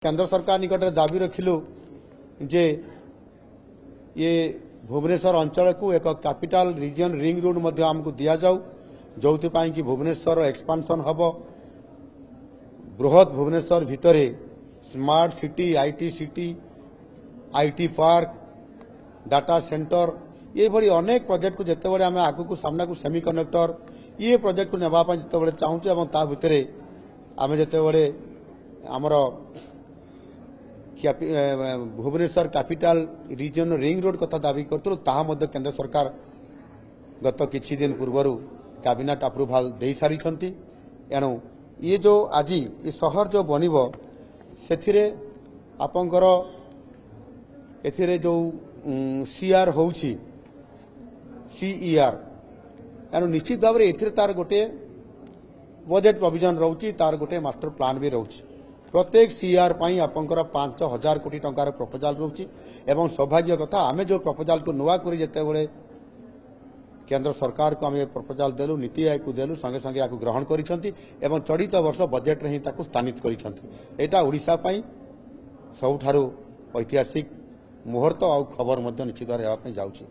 केंद्र सरकार निकट में दाबी रखिलु जे ये भुवनेश्वर अंचल को एक कैपिटल रीजन रिंग रोड मध्य आमको दि जाऊ जो कि भुवनेश्वर एक्सपांशन हम बृहत भुवनेश्वर भितर smart city IT park data centre ये भली अनेक प्रोजेक्ट को जिते आम आग को सामना को सेमी कंडक्टर ये प्रोजेक्ट को नेबापी जिते चाहूँ भितर आम जिते आमर Bhubaneswar capital region ring road कथा दाबी करथुलु ताहा मध्य केंद्र सरकार गत किछि दिन पूर्व कैबिनेट अप्रूवाल दे सारी एणु ये जो आज ये सहर जो बनिब से आपंकर एथिरे जो सीआर होउछि सीईआर एणु निश्चित भाव में तार गोटे बजेट प्रोविजन रोची तार गोटे मास्टर प्लान भी रोची प्रत्येक सीआर पाई आपंकर 5,000 कोटी टंकार प्रपोजाल रोची एवं सौभाग्य कथा आमे जो प्रपोजाल को नुआ करी जेते बळे केंद्र सरकार को आमे प्रपोजाल देलु नीति आयोग को देलु संगे संगे याकु ग्रहण करिसंती एवं चलित वर्ष बजेट रे ही ताकु स्थानित करिसंती एटा ओडिसा पाई सबठारु ऐतिहासिक मुहूर्त आ खबर मध्य निश्चित हेबा पई जाउची।